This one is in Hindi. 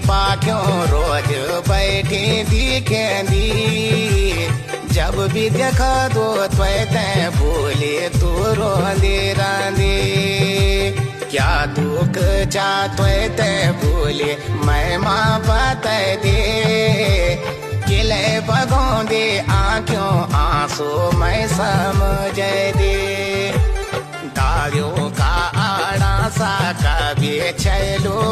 पाक्यों रोज बैठी दिखेंदी जब भी देखा दो त्वें भूले तू रोंदी रांदी क्या दुख चा त्वें भूले मैं माँ बता दे किले बगों दे आँखों आंसू मैं समझ दे दारियों का आड़ा सा कभी चलो